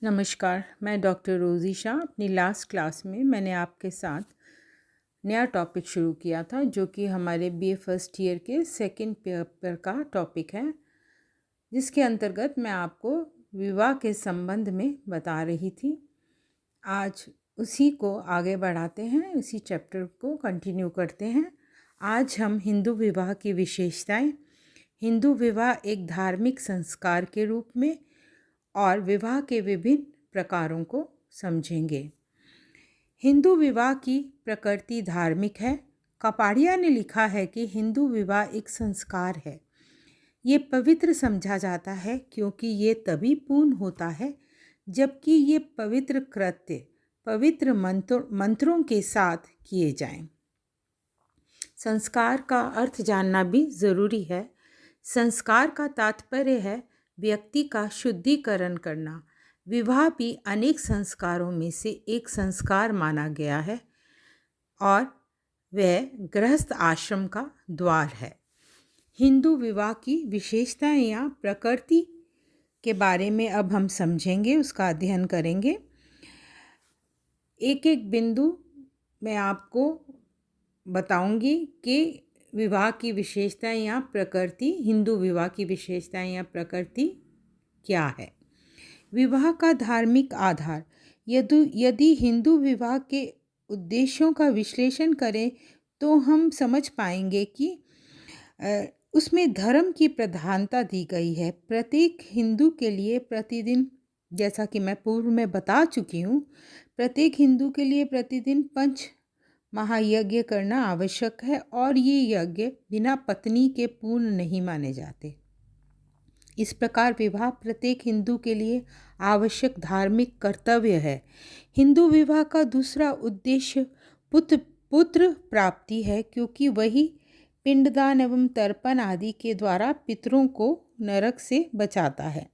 नमस्कार, मैं डॉक्टर रोज़ी शाह। अपनी लास्ट क्लास में मैंने आपके साथ नया टॉपिक शुरू किया था जो कि हमारे बीए फर्स्ट ईयर के सेकंड पेपर का टॉपिक है, जिसके अंतर्गत मैं आपको विवाह के संबंध में बता रही थी। आज उसी को आगे बढ़ाते हैं, उसी चैप्टर को कंटिन्यू करते हैं। आज हम हिंदू विवाह की विशेषताएं, हिंदू विवाह एक धार्मिक संस्कार के रूप में और विवाह के विभिन्न प्रकारों को समझेंगे। हिंदू विवाह की प्रकृति धार्मिक है। कपाड़िया ने लिखा है कि हिंदू विवाह एक संस्कार है। ये पवित्र समझा जाता है क्योंकि ये तभी पूर्ण होता है जबकि ये पवित्र कृत्य पवित्र मंत्रों के साथ किए जाएं। संस्कार का अर्थ जानना भी ज़रूरी है। संस्कार का तात्पर्य है व्यक्ति का शुद्धिकरण करना। विवाह भी अनेक संस्कारों में से एक संस्कार माना गया है और वह गृहस्थ आश्रम का द्वार है। हिंदू विवाह की विशेषताएं या प्रकृति के बारे में अब हम समझेंगे, उसका अध्ययन करेंगे। एक एक बिंदु मैं आपको बताऊंगी कि विवाह की विशेषताएं या प्रकृति, हिंदू विवाह की विशेषताएं या प्रकृति क्या है। विवाह का धार्मिक आधार। यदि हिंदू विवाह के उद्देश्यों का विश्लेषण करें तो हम समझ पाएंगे कि उसमें धर्म की प्रधानता दी गई है। प्रत्येक हिंदू के लिए प्रतिदिन, जैसा कि मैं पूर्व में बता चुकी हूँ, प्रत्येक हिंदू के लिए प्रतिदिन 5 महायज्ञ करना आवश्यक है और ये यज्ञ बिना पत्नी के पूर्ण नहीं माने जाते। इस प्रकार विवाह प्रत्येक हिंदू के लिए आवश्यक धार्मिक कर्तव्य है। हिंदू विवाह का दूसरा उद्देश्य पुत्र प्राप्ति है, क्योंकि वही पिंडदान एवं तर्पण आदि के द्वारा पितरों को नरक से बचाता है।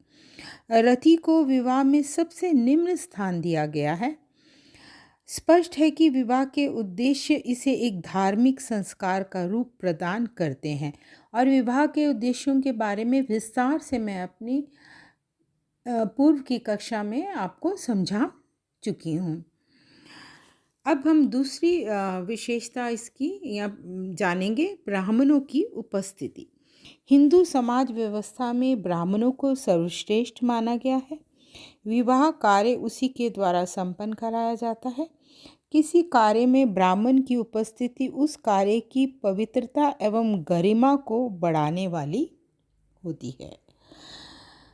रति को विवाह में सबसे निम्न स्थान दिया गया है। स्पष्ट है कि विवाह के उद्देश्य इसे एक धार्मिक संस्कार का रूप प्रदान करते हैं और विवाह के उद्देश्यों के बारे में विस्तार से मैं अपनी पूर्व की कक्षा में आपको समझा चुकी हूँ। अब हम दूसरी विशेषता इसकी या जानेंगे, ब्राह्मणों की उपस्थिति। हिंदू समाज व्यवस्था में ब्राह्मणों को सर्वश्रेष्ठ माना गया है। विवाह कार्य उसी के द्वारा संपन्न कराया जाता है। किसी कार्य में ब्राह्मण की उपस्थिति उस कार्य की पवित्रता एवं गरिमा को बढ़ाने वाली होती है।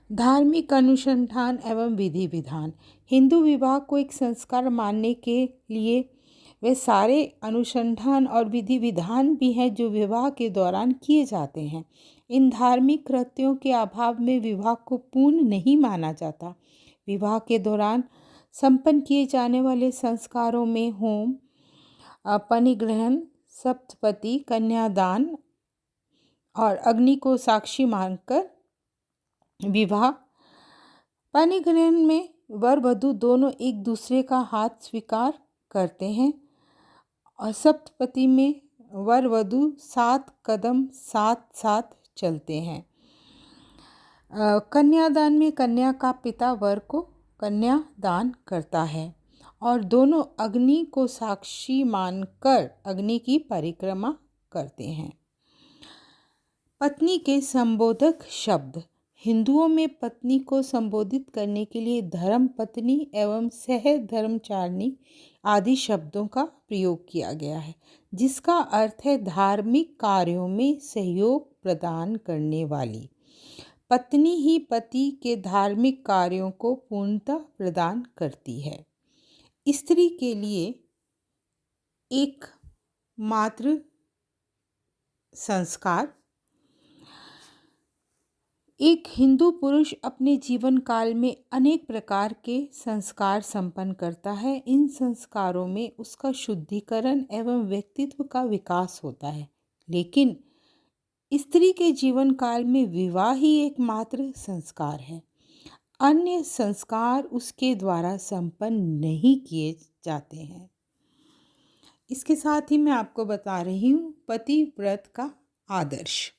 धार्मिक अनुसंधान एवं विधि विधान। हिंदू विवाह को एक संस्कार मानने के लिए वे सारे अनुसंधान और विधि विधान भी हैं जो विवाह के दौरान किए जाते हैं। इन धार्मिक कृत्यों के अभाव में विवाह को पूर्ण नहीं माना जाता। विवाह के दौरान संपन्न किए जाने वाले संस्कारों में होम, पनिग्रहण, सप्तपदी, कन्यादान और अग्नि को साक्षी मानकर विवाह। पनिग्रहण में वर वधू दोनों एक दूसरे का हाथ स्वीकार करते हैं और सप्तपदी में वर वधू 7 कदम साथ साथ चलते हैं। कन्यादान में कन्या का पिता वर को कन्या दान करता है और दोनों अग्नि को साक्षी मानकर अग्नि की परिक्रमा करते हैं। पत्नी के संबोधक शब्द। हिंदुओं में पत्नी को संबोधित करने के लिए धर्म पत्नी एवं सह धर्मचारिणी आदि शब्दों का प्रयोग किया गया है, जिसका अर्थ है धार्मिक कार्यों में सहयोग प्रदान करने वाली। पत्नी ही पति के धार्मिक कार्यों को पूर्णता प्रदान करती है। स्त्री के लिए एक मात्र संस्कार। एक हिंदू पुरुष अपने जीवन काल में अनेक प्रकार के संस्कार संपन्न करता है। इन संस्कारों में उसका शुद्धिकरण एवं व्यक्तित्व का विकास होता है, लेकिन स्त्री के जीवन काल में विवाह ही एकमात्र संस्कार है। अन्य संस्कार उसके द्वारा संपन्न नहीं किए जाते हैं। इसके साथ ही मैं आपको बता रही हूँ पतिव्रत का आदर्श।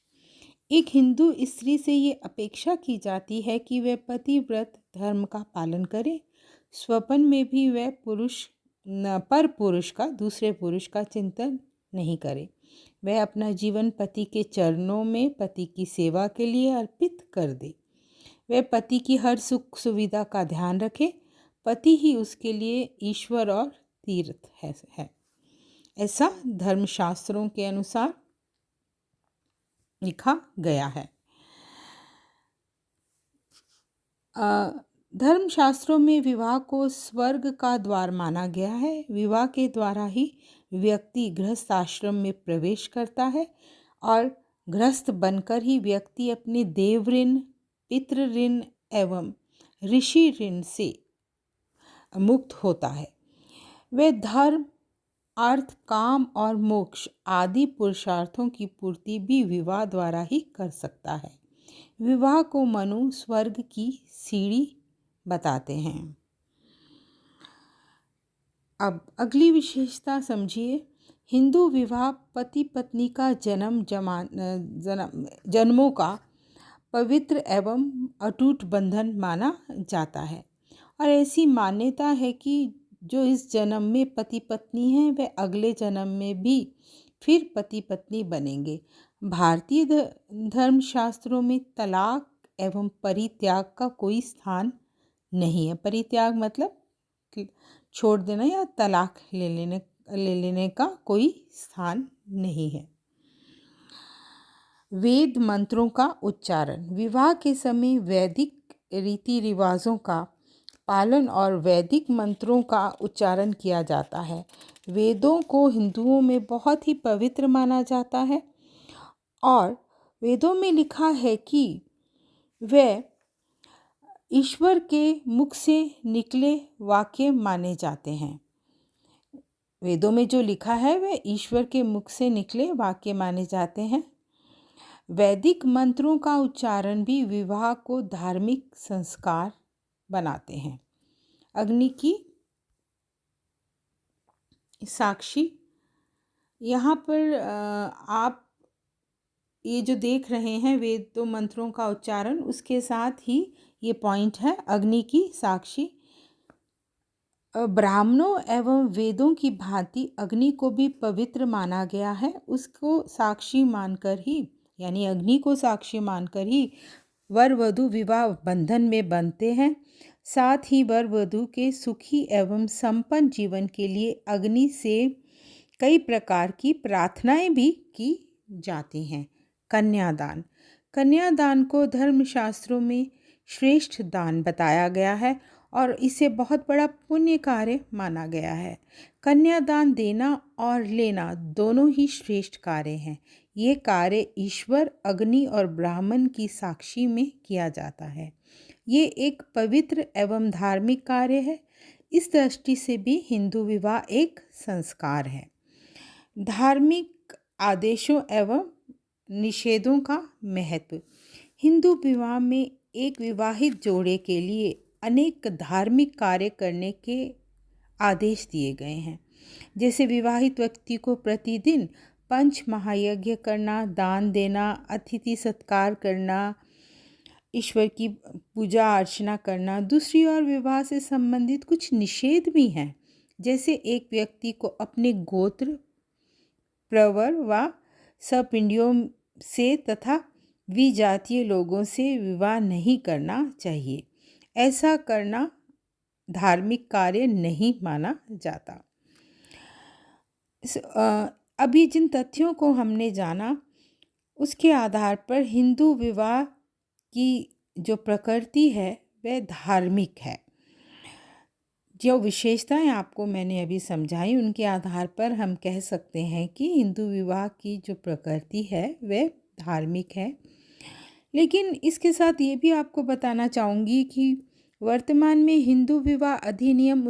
एक हिंदू स्त्री से ये अपेक्षा की जाती है कि वह पतिव्रत धर्म का पालन करे। स्वप्न में भी वह पर पुरुष का, दूसरे पुरुष का चिंतन नहीं करे। वह अपना जीवन पति के चरणों में पति की सेवा के लिए अर्पित कर दे। वह पति की हर सुख सुविधा का ध्यान रखे। पति ही उसके लिए ईश्वर और तीर्थ है। ऐसा धर्मशास्त्रों के अनुसार लिखा गया है। धर्मशास्त्रों में विवाह को स्वर्ग का द्वार माना गया है। विवाह के द्वारा ही व्यक्ति गृहस्थ आश्रम में प्रवेश करता है और गृहस्थ बनकर ही व्यक्ति अपने देव ऋण, पितृ ऋण एवं ऋषि ऋण से मुक्त होता है। वह धर्म, अर्थ, काम और मोक्ष आदि पुरुषार्थों की पूर्ति भी विवाह द्वारा ही कर सकता है। विवाह को मनु स्वर्ग की सीढ़ी बताते हैं। अब अगली विशेषता समझिए। हिंदू विवाह पति पत्नी का जन्मों का पवित्र एवं अटूट बंधन माना जाता है और ऐसी मान्यता है कि जो इस जन्म में पति पत्नी हैं वे अगले जन्म में भी फिर पति पत्नी बनेंगे। भारतीय धर्मशास्त्रों में तलाक एवं परित्याग का कोई स्थान नहीं है। परित्याग मतलब छोड़ देना या तलाक ले लेने का कोई स्थान नहीं है। वेद मंत्रों का उच्चारण। विवाह के समय वैदिक रीति रिवाजों का पालन और वैदिक मंत्रों का उच्चारण किया जाता है। वेदों को हिंदुओं में बहुत ही पवित्र माना जाता है और वेदों में लिखा है कि वे ईश्वर के मुख से निकले वाक्य माने जाते हैं। वेदों में जो लिखा है वह ईश्वर के मुख से निकले वाक्य माने जाते हैं। वैदिक मंत्रों का उच्चारण भी विवाह को धार्मिक संस्कार बनाते हैं। अग्नि की साक्षी। यहाँ पर आप ये जो देख रहे हैं वेदों मंत्रों का उच्चारण, उसके साथ ही ये पॉइंट है अग्नि की साक्षी। ब्राह्मणों एवं वेदों की भांति अग्नि को भी पवित्र माना गया है। उसको साक्षी मानकर ही, यानी अग्नि को साक्षी मानकर ही वर वधू विवाह बंधन में बंधते हैं। साथ ही वर वधू के सुखी एवं संपन्न जीवन के लिए अग्नि से कई प्रकार की प्रार्थनाएं भी की जाती हैं। कन्यादान। कन्यादान को धर्मशास्त्रों में श्रेष्ठ दान बताया गया है और इसे बहुत बड़ा पुण्य कार्य माना गया है। कन्यादान देना और लेना दोनों ही श्रेष्ठ कार्य हैं। ये कार्य ईश्वर, अग्नि और ब्राह्मण की साक्षी में किया जाता है। ये एक पवित्र एवं धार्मिक कार्य है। इस दृष्टि से भी हिंदू विवाह एक संस्कार है। धार्मिक आदेशों एवं निषेधों का महत्व। हिंदू विवाह में एक विवाहित जोड़े के लिए अनेक धार्मिक कार्य करने के आदेश दिए गए हैं। जैसे विवाहित व्यक्ति को प्रतिदिन पंच महायज्ञ करना, दान देना, अतिथि सत्कार करना, ईश्वर की पूजा अर्चना करना। दूसरी ओर विवाह से संबंधित कुछ निषेध भी हैं। जैसे एक व्यक्ति को अपने गोत्र, प्रवर व सपिंडियों से तथा विजातीय लोगों से विवाह नहीं करना चाहिए। ऐसा करना धार्मिक कार्य नहीं माना जाता। अभी जिन तथ्यों को हमने जाना उसके आधार पर हिंदू विवाह की जो प्रकृति है वह धार्मिक है। जो विशेषताएं आपको मैंने अभी समझाई उनके आधार पर हम कह सकते हैं कि हिंदू विवाह की जो प्रकृति है वह धार्मिक है। लेकिन इसके साथ ये भी आपको बताना चाहूँगी कि वर्तमान में हिंदू विवाह अधिनियम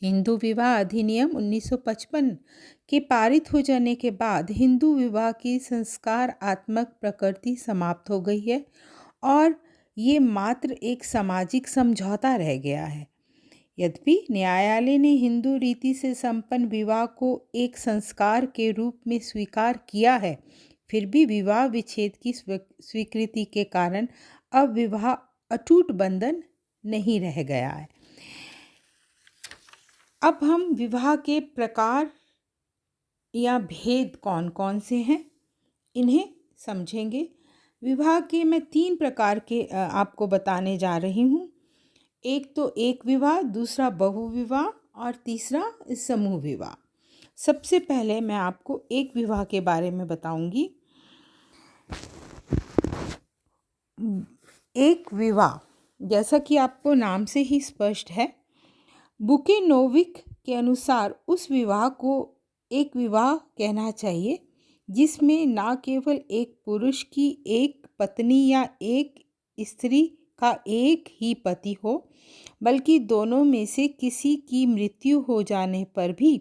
1955 के पारित हो जाने के बाद हिंदू विवाह की संस्कारात्मक प्रकृति समाप्त हो गई है और ये मात्र एक सामाजिक समझौता रह गया है। यद्यपि न्यायालय ने हिंदू रीति से संपन्न विवाह को एक संस्कार के रूप में स्वीकार किया है, फिर भी विवाह विच्छेद की स्वीकृति के कारण अब विवाह अटूट बंधन नहीं रह गया है। अब हम विवाह के प्रकार या भेद कौन कौन से हैं इन्हें समझेंगे। विवाह के मैं 3 प्रकार के आपको बताने जा रही हूँ। एक तो एक विवाह, दूसरा बहुविवाह और तीसरा समूह विवाह। सबसे पहले मैं आपको एक विवाह के बारे में बताऊंगी। एक विवाह, जैसा कि आपको नाम से ही स्पष्ट है, बुकेनोविक के अनुसार उस विवाह को एक विवाह कहना चाहिए जिसमें ना केवल एक पुरुष की एक पत्नी या एक स्त्री का एक ही पति हो, बल्कि दोनों में से किसी की मृत्यु हो जाने पर भी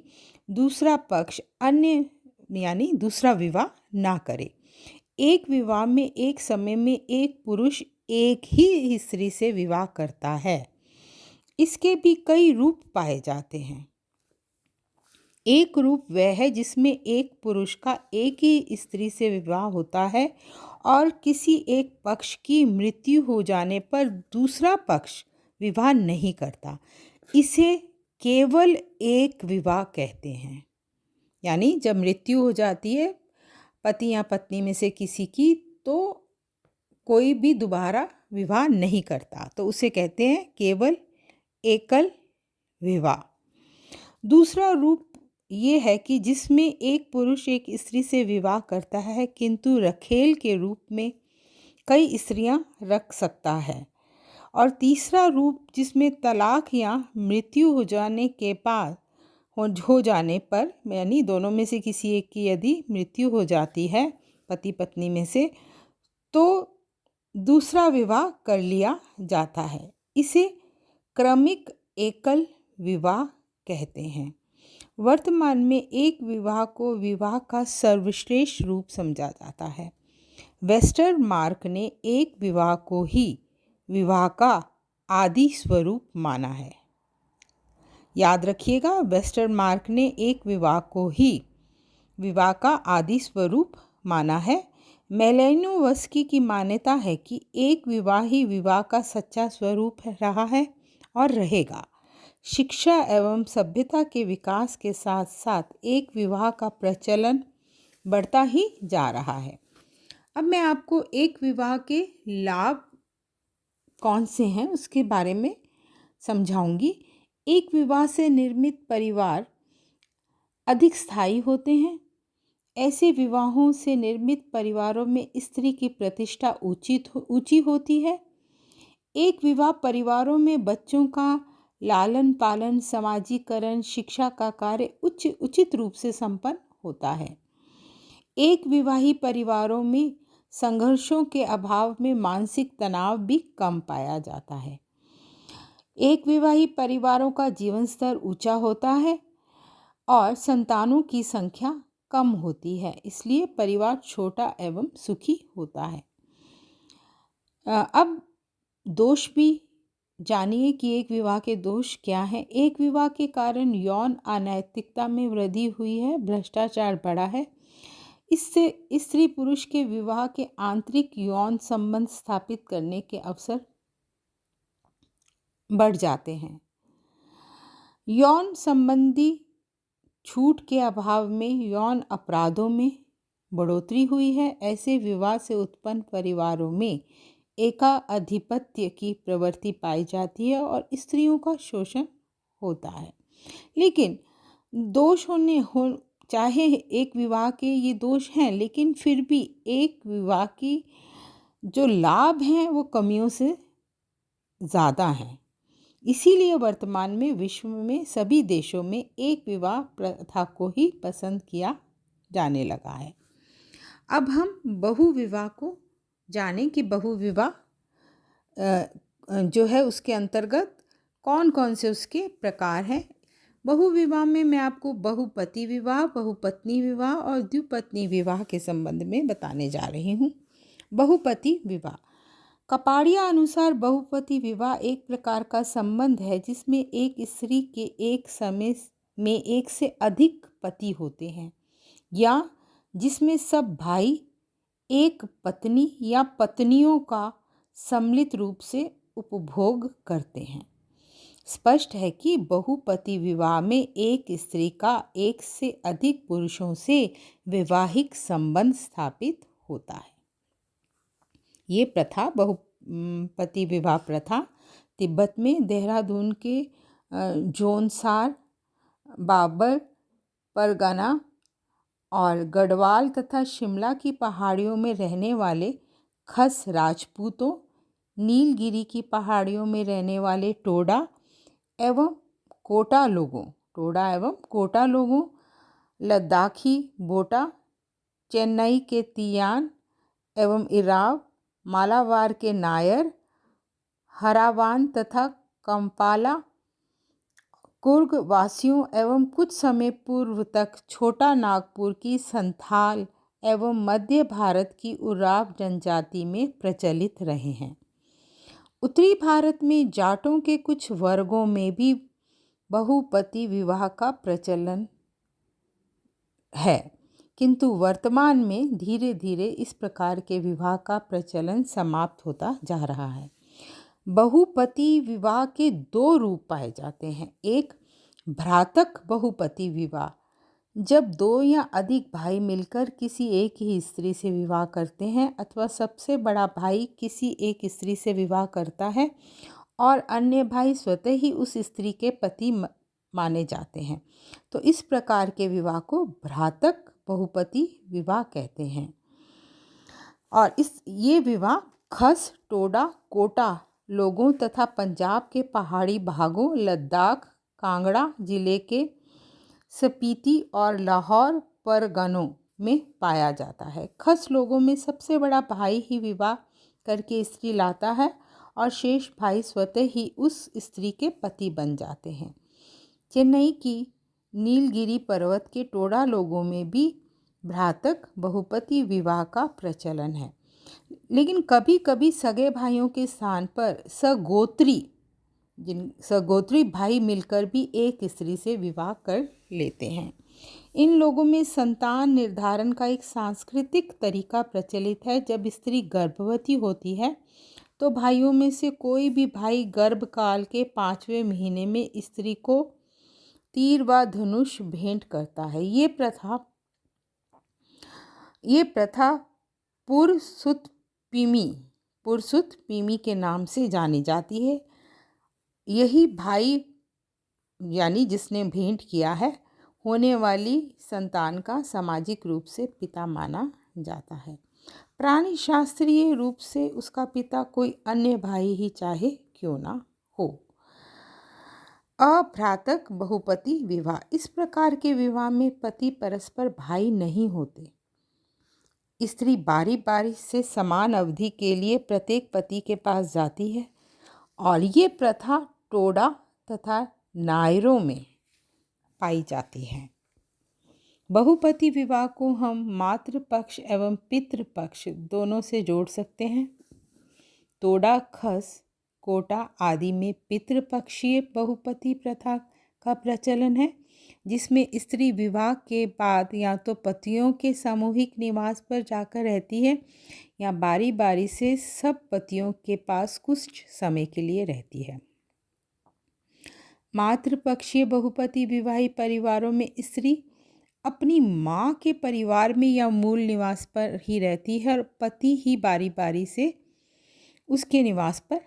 दूसरा पक्ष अन्य यानी दूसरा विवाह ना करे। एक विवाह में एक समय में एक पुरुष एक ही स्त्री से विवाह करता है। इसके भी कई रूप पाए जाते हैं। एक रूप वह है जिसमें एक पुरुष का एक ही स्त्री से विवाह होता है और किसी एक पक्ष की मृत्यु हो जाने पर दूसरा पक्ष विवाह नहीं करता। इसे केवल एक विवाह कहते हैं। यानी जब मृत्यु हो जाती है पति या पत्नी में से किसी की, तो कोई भी दोबारा विवाह नहीं करता, तो उसे कहते हैं केवल एकल विवाह। दूसरा रूप ये है कि जिसमें एक पुरुष एक स्त्री से विवाह करता है किंतु रखेल के रूप में कई स्त्रियां रख सकता है। और तीसरा रूप जिसमें तलाक या मृत्यु हो जाने के बाद हो जाने पर यानी दोनों में से किसी एक की यदि मृत्यु हो जाती है पति पत्नी में से, तो दूसरा विवाह कर लिया जाता है। इसे क्रमिक एकल विवाह कहते हैं। वर्तमान में एक विवाह को विवाह का सर्वश्रेष्ठ रूप समझा जाता है। वेस्टरमार्क ने एक विवाह को ही विवाह का आदि स्वरूप माना है। याद रखिएगा, वेस्टरमार्क ने एक विवाह को ही विवाह का आदि स्वरूप माना है। मेलानोवस्की की मान्यता है कि एक विवाह ही विवाह का सच्चा स्वरूप रहा है और रहेगा। शिक्षा एवं सभ्यता के विकास के साथ साथ एक विवाह का प्रचलन बढ़ता ही जा रहा है। अब मैं आपको एक विवाह के लाभ कौन से हैं उसके बारे में समझाऊंगी। एक विवाह से निर्मित परिवार अधिक स्थायी होते हैं। ऐसे विवाहों से निर्मित परिवारों में स्त्री की प्रतिष्ठा ऊंची होती है। एक विवाह परिवारों में बच्चों का लालन पालन, समाजीकरण, शिक्षा का कार्य उचित रूप से संपन्न होता है। एक विवाही परिवारों में संघर्षों के अभाव में मानसिक तनाव भी कम पाया जाता है। एक विवाही परिवारों का जीवन स्तर ऊंचा होता है और संतानों की संख्या कम होती है, इसलिए परिवार छोटा एवं सुखी होता है। अब दोष भी जानिए कि एक विवाह के दोष क्या हैं। एक विवाह के कारण यौन अनैतिकता में वृद्धि हुई है, भ्रष्टाचार बढ़ा है। इससे स्त्री पुरुष के विवाह के आंतरिक यौन संबंध स्थापित करने के अवसर बढ़ जाते हैं। यौन संबंधी छूट के अभाव में यौन अपराधों में बढ़ोतरी हुई है। ऐसे विवाह से उत्पन्न परिवारों में एकाधिपत्य की प्रवृत्ति पाई जाती है और स्त्रियों का शोषण होता है। लेकिन दोष चाहे एक विवाह के ये दोष हैं, लेकिन फिर भी एक विवाह की जो लाभ हैं वो कमियों से ज़्यादा हैं। इसीलिए वर्तमान में विश्व में सभी देशों में एक विवाह प्रथा को ही पसंद किया जाने लगा है। अब हम बहुविवाह को जानें कि बहुविवाह जो है उसके अंतर्गत कौन कौन से उसके प्रकार हैं। बहुविवाह में मैं आपको बहुपति विवाह, बहुपत्नी विवाह और द्विपत्नी विवाह के संबंध में बताने जा रही हूँ। बहुपति विवाह कपाड़िया अनुसार बहुपति विवाह एक प्रकार का संबंध है जिसमें एक स्त्री के एक समय में एक से अधिक पति होते हैं, या जिसमें सब भाई एक पत्नी या पत्नियों का सम्मिलित रूप से उपभोग करते हैं। स्पष्ट है कि बहुपति विवाह में एक स्त्री का एक से अधिक पुरुषों से वैवाहिक संबंध स्थापित होता है। ये प्रथा बहुपति विवाह प्रथा तिब्बत में देहरादून के जोनसार, बाबर परगना और गढ़वाल तथा शिमला की पहाड़ियों में रहने वाले खस राजपूतों, नीलगिरी की पहाड़ियों में रहने वाले टोडा एवं कोटा लोगों, लद्दाखी बोटा, चेन्नई के तियान एवं इराव, मालाबार के नायर, हरावान तथा कंपाला कुर्ग वासियों एवं कुछ समय पूर्व तक छोटा नागपुर की संथाल एवं मध्य भारत की उराव जनजाति में प्रचलित रहे हैं। उत्तरी भारत में जाटों के कुछ वर्गों में भी बहुपति विवाह का प्रचलन है, किंतु वर्तमान में धीरे धीरे इस प्रकार के विवाह का प्रचलन समाप्त होता जा रहा है। बहुपति विवाह के दो रूप पाए जाते हैं। एक, भ्रातक बहुपति विवाह, जब दो या अधिक भाई मिलकर किसी एक ही स्त्री से विवाह करते हैं अथवा सबसे बड़ा भाई किसी एक स्त्री से विवाह करता है और अन्य भाई स्वतः ही उस स्त्री के पति माने जाते हैं, तो इस प्रकार के विवाह को भ्रातक बहुपति विवाह कहते हैं। और ये विवाह खस, टोडा, कोटा लोगों तथा पंजाब के पहाड़ी भागों, लद्दाख, कांगड़ा जिले के स्पीति और लाहौर परगनों में पाया जाता है। खस लोगों में सबसे बड़ा भाई ही विवाह करके स्त्री लाता है और शेष भाई स्वतः ही उस स्त्री के पति बन जाते हैं। चेन्नई की नीलगिरी पर्वत के टोडा लोगों में भी भ्रातक बहुपति विवाह का प्रचलन है, लेकिन कभी कभी सगे भाइयों के स्थान पर सगोत्री भाई मिलकर भी एक स्त्री से विवाह कर लेते हैं। इन लोगों में संतान निर्धारण का एक सांस्कृतिक तरीका प्रचलित है। जब स्त्री गर्भवती होती है तो भाइयों में से कोई भी भाई गर्भकाल के 5वें महीने में स्त्री को तीर व धनुष भेंट करता है। ये प्रथा पुरसुत के नाम से जानी जाती है। यही भाई यानी जिसने भेंट किया है होने वाली संतान का सामाजिक रूप से पिता माना जाता है। प्राणी शास्त्रीय रूप से उसका पिता कोई अन्य भाई ही चाहे क्यों ना हो। अभ्रातक बहुपति विवाह, इस प्रकार के विवाह में पति परस्पर भाई नहीं होते। स्त्री बारी बारी से समान अवधि के लिए प्रत्येक पति के पास जाती है और ये प्रथा टोडा तथा नायरों में पाई जाती है। बहुपति विवाह को हम मातृपक्ष एवं पितृपक्ष दोनों से जोड़ सकते हैं। टोडा, खस, कोटा आदि में पितृपक्षीय बहुपति प्रथा का प्रचलन है, जिसमें स्त्री विवाह के बाद या तो पतियों के सामूहिक निवास पर जाकर रहती है या बारी बारी से सब पतियों के पास कुछ समय के लिए रहती है। मातृपक्षीय बहुपति विवाही परिवारों में स्त्री अपनी माँ के परिवार में या मूल निवास पर ही रहती है और पति ही बारी बारी से उसके निवास पर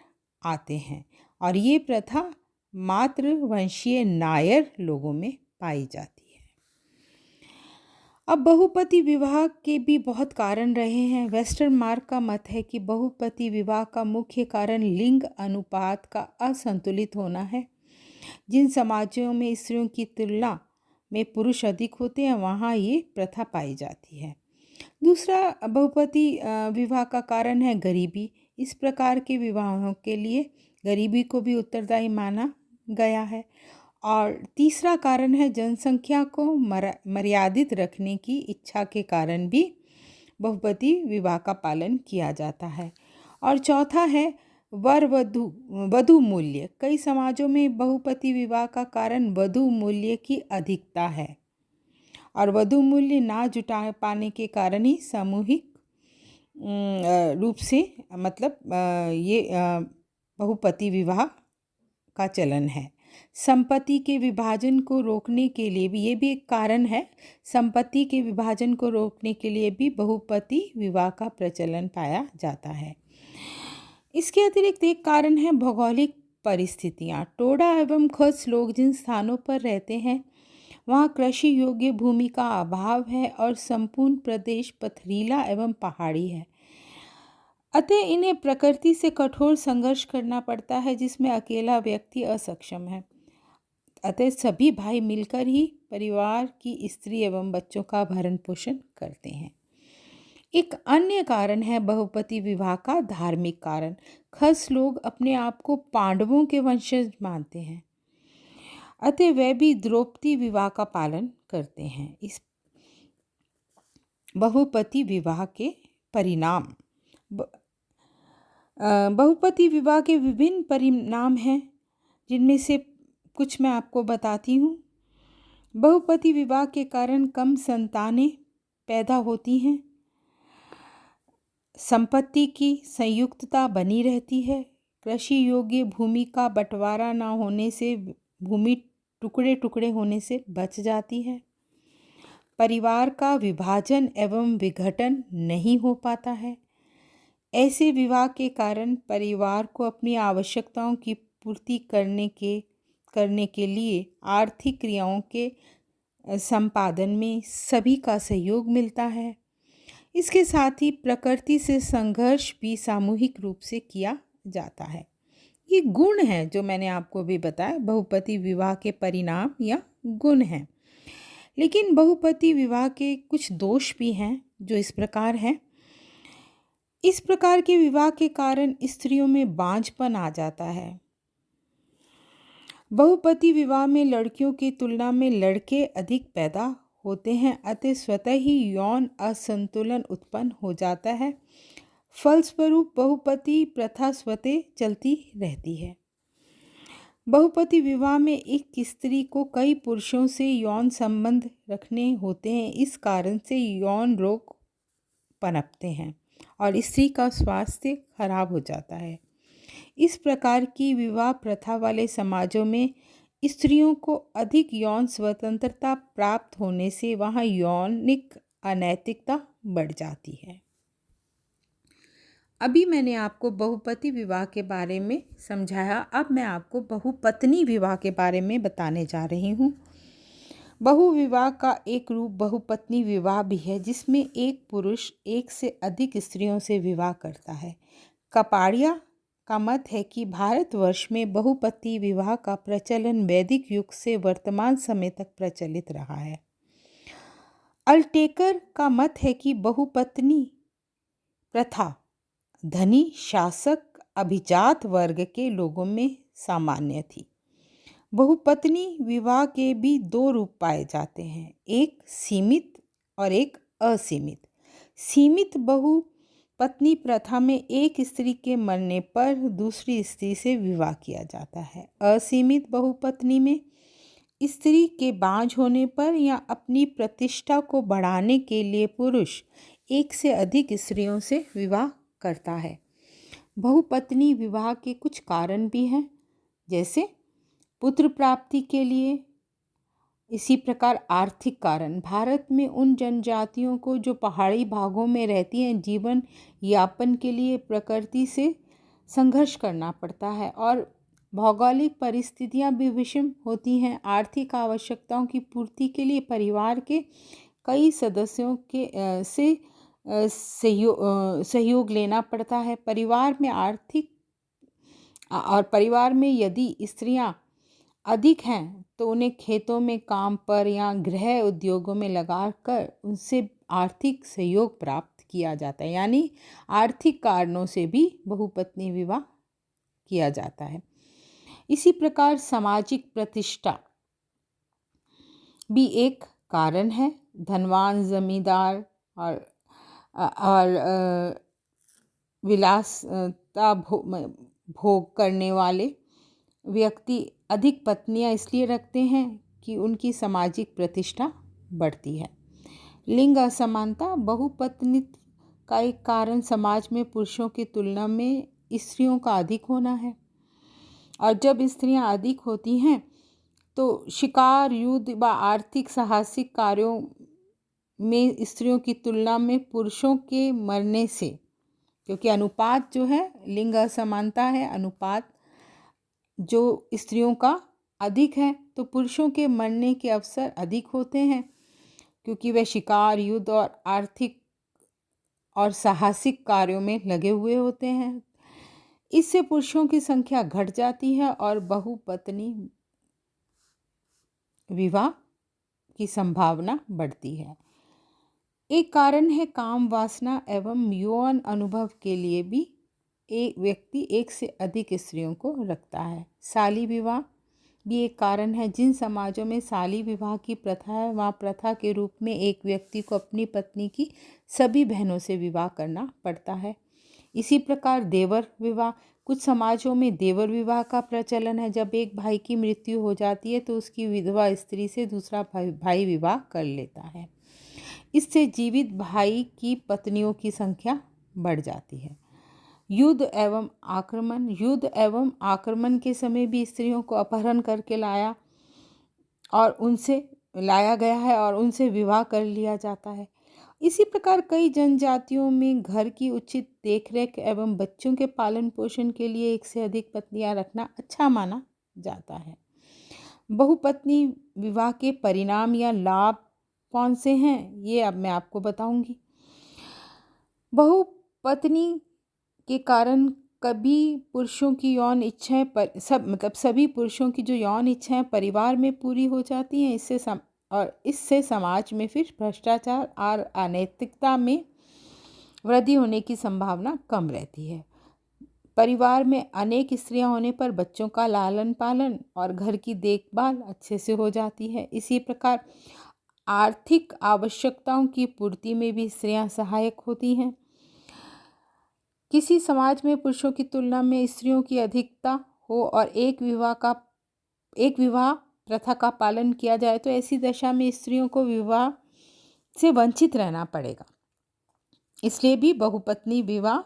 आते हैं, और ये प्रथा मातृवंशीय नायर लोगों में पाई जाती है। अब बहुपति विवाह के भी बहुत कारण रहे हैं। वेस्टर्न मार्ग का मत है कि बहुपति विवाह का मुख्य कारण लिंग अनुपात का असंतुलित होना है। जिन समाजों में स्त्रियों की तुलना में पुरुष अधिक होते हैं वहाँ ये प्रथा पाई जाती है। दूसरा बहुपति विवाह का कारण है गरीबी। इस प्रकार के विवाहों के लिए गरीबी को भी उत्तरदायी माना गया है। और तीसरा कारण है जनसंख्या को मर्यादित रखने की इच्छा के कारण भी बहुपति विवाह का पालन किया जाता है। और चौथा है वधु मूल्य। कई समाजों में बहुपति विवाह का कारण वधु मूल्य की अधिकता है और वधु मूल्य ना जुटा पाने के कारण ही सामूहिक रूप से मतलब ये बहुपति विवाह का चलन है। संपत्ति के विभाजन को रोकने के लिए भी, ये भी एक कारण है, संपत्ति के विभाजन को रोकने के लिए भी बहुपति विवाह का प्रचलन पाया जाता है। इसके अतिरिक्त एक कारण है भौगोलिक परिस्थितियाँ। टोडा एवं खस लोग जिन स्थानों पर रहते हैं वहाँ कृषि योग्य भूमि का अभाव है और संपूर्ण प्रदेश पथरीला एवं पहाड़ी है, अतः इन्हें प्रकृति से कठोर संघर्ष करना पड़ता है जिसमें अकेला व्यक्ति असक्षम है। अतः सभी भाई मिलकर ही परिवार की स्त्री एवं बच्चों का भरण पोषण करते हैं। एक अन्य कारण है बहुपति विवाह का धार्मिक कारण। खस लोग अपने आप को पांडवों के वंशज मानते हैं, अतः वे भी द्रौपदी विवाह का पालन करते हैं। इस बहुपति विवाह के परिणाम, बहुपति विवाह के विभिन्न परिणाम हैं जिनमें से कुछ मैं आपको बताती हूँ। बहुपति विवाह के कारण कम संतानें पैदा होती हैं, संपत्ति की संयुक्तता बनी रहती है, कृषि योग्य भूमि का बंटवारा न होने से भूमि टुकड़े टुकड़े होने से बच जाती है, परिवार का विभाजन एवं विघटन नहीं हो पाता है। ऐसे विवाह के कारण परिवार को अपनी आवश्यकताओं की पूर्ति करने के लिए आर्थिक क्रियाओं के संपादन में सभी का सहयोग मिलता है। इसके साथ ही प्रकृति से संघर्ष भी सामूहिक रूप से किया जाता है। ये गुण हैं जो मैंने आपको भी बताया, बहुपति विवाह के परिणाम या गुण हैं। लेकिन बहुपति विवाह के कुछ दोष भी हैं जो इस प्रकार हैं। इस प्रकार के विवाह के कारण स्त्रियों में बांझपन आ जाता है। बहुपति विवाह में लड़कियों की तुलना में लड़के अधिक पैदा होते हैं, अतः स्वतः ही यौन असंतुलन उत्पन्न हो जाता है। फलस्वरूप बहुपति प्रथा स्वतः चलती रहती है। बहुपति विवाह में एक स्त्री को कई पुरुषों से यौन संबंध रखने होते हैं, इस कारण से यौन रोग पनपते हैं और स्त्री का स्वास्थ्य खराब हो जाता है। इस प्रकार की विवाह प्रथा वाले समाजों में स्त्रियों को अधिक यौन स्वतंत्रता प्राप्त होने से वहाँ यौनिक अनैतिकता बढ़ जाती है। अभी मैंने आपको बहुपति विवाह के बारे में समझाया, अब मैं आपको बहुपत्नी विवाह के बारे में बताने जा रही हूँ। बहुविवाह का एक रूप बहुपत्नी विवाह भी है, जिसमें एक पुरुष एक से अधिक स्त्रियों से विवाह करता है। कपाड़िया का मत है कि भारतवर्ष में बहुपति विवाह का प्रचलन वैदिक युग से वर्तमान समय तक प्रचलित रहा है। अल्टेकर का मत है कि बहुपत्नी प्रथा धनी शासक अभिजात वर्ग के लोगों में सामान्य थी। बहुपत्नी विवाह के भी दो रूप पाए जाते हैं, एक सीमित और एक असीमित। सीमित बहुपत्नी प्रथा में एक स्त्री के मरने पर दूसरी स्त्री से विवाह किया जाता है। असीमित बहुपत्नी में स्त्री के बाँझ होने पर या अपनी प्रतिष्ठा को बढ़ाने के लिए पुरुष एक से अधिक स्त्रियों से विवाह करता है। बहुपत्नी विवाह के कुछ कारण भी हैं, जैसे पुत्र प्राप्ति के लिए। इसी प्रकार आर्थिक कारण, भारत में उन जनजातियों को जो पहाड़ी भागों में रहती हैं जीवन यापन के लिए प्रकृति से संघर्ष करना पड़ता है और भौगोलिक परिस्थितियां भी विषम होती हैं। आर्थिक आवश्यकताओं की पूर्ति के लिए परिवार के कई सदस्यों के से सहयोग लेना पड़ता है। परिवार में यदि स्त्रियां अधिक हैं तो उन्हें खेतों में काम पर या गृह उद्योगों में लगाकर उनसे आर्थिक सहयोग प्राप्त किया जाता है, यानी आर्थिक कारणों से भी बहुपत्नी विवाह किया जाता है। इसी प्रकार सामाजिक प्रतिष्ठा भी एक कारण है। धनवान जमींदार और विलासता भोग करने वाले व्यक्ति अधिक पत्नियां इसलिए रखते हैं कि उनकी सामाजिक प्रतिष्ठा बढ़ती है। लिंग असमानता, बहुपत्नी का एक कारण समाज में पुरुषों की तुलना में स्त्रियों का अधिक होना है। और जब स्त्रियां अधिक होती हैं तो शिकार, युद्ध व आर्थिक साहसिक कार्यों में स्त्रियों की तुलना में पुरुषों के मरने से, क्योंकि अनुपात जो है, लिंग असमानता है, अनुपात जो स्त्रियों का अधिक है, तो पुरुषों के मरने के अवसर अधिक होते हैं, क्योंकि वे शिकार, युद्ध और आर्थिक और साहसिक कार्यों में लगे हुए होते हैं। इससे पुरुषों की संख्या घट जाती है और बहुपत्नी विवाह की संभावना बढ़ती है। एक कारण है काम वासना एवं यौन अनुभव के लिए भी एक व्यक्ति एक से अधिक स्त्रियों को रखता है। शाली विवाह भी एक कारण है। जिन समाजों में शाली विवाह की प्रथा है वहाँ प्रथा के रूप में एक व्यक्ति को अपनी पत्नी की सभी बहनों से विवाह करना पड़ता है। इसी प्रकार देवर विवाह, कुछ समाजों में देवर विवाह का प्रचलन है। जब एक भाई की मृत्यु हो जाती है तो उसकी विधवा स्त्री से दूसरा भाई विवाह कर लेता है। इससे जीवित भाई की पत्नियों की संख्या बढ़ जाती है। युद्ध एवं आक्रमण के समय भी स्त्रियों को अपहरण करके लाया गया है और उनसे विवाह कर लिया जाता है। इसी प्रकार कई जनजातियों में घर की उचित देखरेख एवं बच्चों के पालन पोषण के लिए एक से अधिक पत्नियां रखना अच्छा माना जाता है। बहुपत्नी विवाह के परिणाम या लाभ कौन से हैं, ये अब मैं आपको बताऊंगी। बहुपत्नी के कारण सभी पुरुषों की जो यौन इच्छाएं परिवार में पूरी हो जाती हैं। इससे समाज में फिर भ्रष्टाचार और अनैतिकता में वृद्धि होने की संभावना कम रहती है। परिवार में अनेक स्त्रियां होने पर बच्चों का लालन पालन और घर की देखभाल अच्छे से हो जाती है। इसी प्रकार आर्थिक आवश्यकताओं की पूर्ति में भी स्त्रियां सहायक होती हैं। किसी समाज में पुरुषों की तुलना में स्त्रियों की अधिकता हो और एक विवाह प्रथा का पालन किया जाए तो ऐसी दशा में स्त्रियों को विवाह से वंचित रहना पड़ेगा। इसलिए भी बहुपत्नी विवाह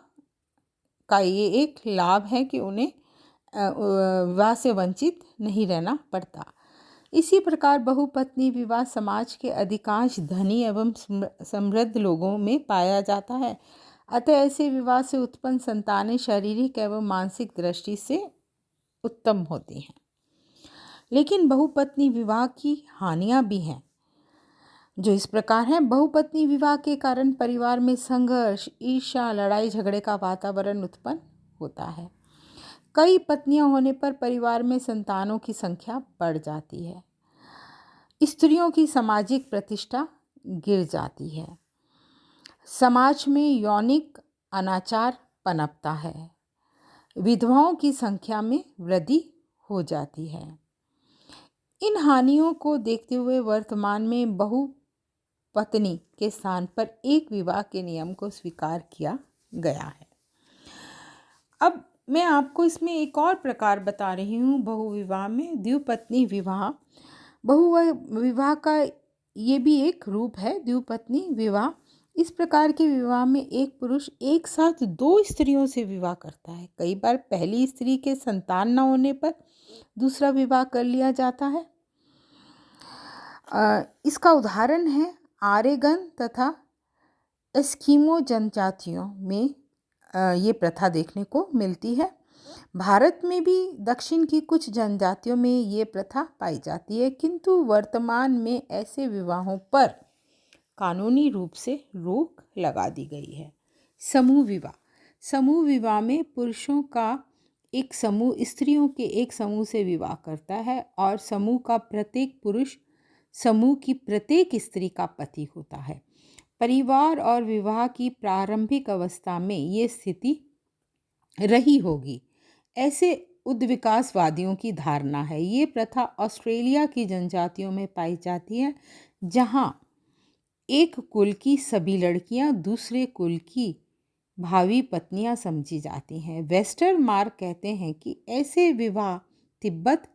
का ये एक लाभ है कि उन्हें विवाह से वंचित नहीं रहना पड़ता। इसी प्रकार बहुपत्नी विवाह समाज के अधिकांश धनी एवं समृद्ध लोगों में पाया जाता है। अतः ऐसे विवाह से उत्पन्न संतानें शारीरिक एवं मानसिक दृष्टि से उत्तम होती हैं। लेकिन बहुपत्नी विवाह की हानियां भी हैं, जो इस प्रकार हैं। बहुपत्नी विवाह के कारण परिवार में संघर्ष, ईर्ष्या, लड़ाई झगड़े का वातावरण उत्पन्न होता है। कई पत्नियां होने पर परिवार में संतानों की संख्या बढ़ जाती है। स्त्रियों की सामाजिक प्रतिष्ठा गिर जाती है। समाज में यौनिक अनाचार पनपता है। विधवाओं की संख्या में वृद्धि हो जाती है। इन हानियों को देखते हुए वर्तमान में बहुपत्नी के स्थान पर एक विवाह के नियम को स्वीकार किया गया है। अब मैं आपको इसमें एक और प्रकार बता रही हूँ बहुविवाह में, द्विपत्नी विवाह। बहुविवाह का ये भी एक रूप है, द्विपत्नी विवाह। इस प्रकार के विवाह में एक पुरुष एक साथ दो स्त्रियों से विवाह करता है। कई बार पहली स्त्री के संतान न होने पर दूसरा विवाह कर लिया जाता है। इसका उदाहरण है आरेगन तथा एस्किमो जनजातियों में ये प्रथा देखने को मिलती है। भारत में भी दक्षिण की कुछ जनजातियों में ये प्रथा पाई जाती है, किंतु वर्तमान में ऐसे विवाहों पर कानूनी रूप से रोक लगा दी गई है। समूह विवाह में पुरुषों का एक समूह स्त्रियों के एक समूह से विवाह करता है और समूह का प्रत्येक पुरुष समूह की प्रत्येक स्त्री का पति होता है। परिवार और विवाह की प्रारंभिक अवस्था में ये स्थिति रही होगी, ऐसे उद्विकासवादियों की धारणा है। ये प्रथा ऑस्ट्रेलिया की जनजातियों में पाई जाती है, जहां एक कुल की सभी लड़कियां दूसरे कुल की भावी पत्नियां समझी जाती हैं। वेस्टरमार्क कहते हैं कि ऐसे विवाह तिब्बत,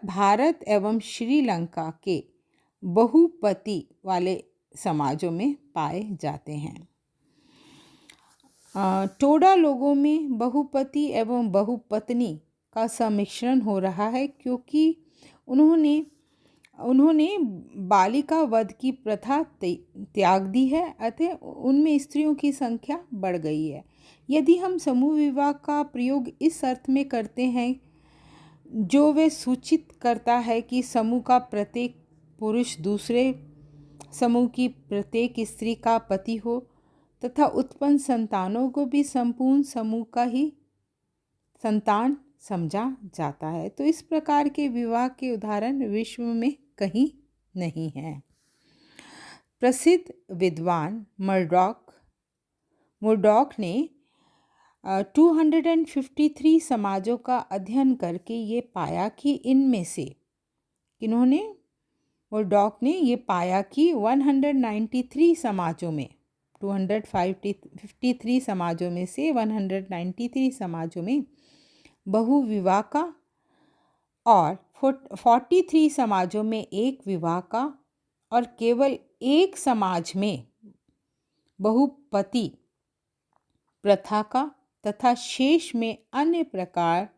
भारत एवं श्रीलंका के बहुपति वाले समाजों में पाए जाते हैं। टोडा लोगों में बहुपति एवं बहुपत्नी का सम्मिश्रण हो रहा है, क्योंकि उन्होंने बालिका वध की प्रथा त्याग दी है, अतः उनमें स्त्रियों की संख्या बढ़ गई है। यदि हम समूह विवाह का प्रयोग इस अर्थ में करते हैं जो वे सूचित करता है कि समूह का प्रत्येक पुरुष दूसरे समूह की प्रत्येक स्त्री का पति हो तथा उत्पन्न संतानों को भी संपूर्ण समूह का ही संतान समझा जाता है, तो इस प्रकार के विवाह के उदाहरण विश्व में कहीं नहीं हैं। प्रसिद्ध विद्वान मुरडॉक ने 253 समाजों का अध्ययन करके ये पाया कि इनमें से मुरडॉक ने ये पाया कि 193 समाजों में 253 समाजों में से 193 समाजों में बहुविवाह का और 43 समाजों में एक विवाह का और केवल एक समाज में बहुपति प्रथा का तथा शेष में अन्य प्रकार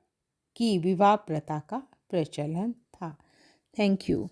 की विवाह प्रथा का प्रचलन था। Thank you.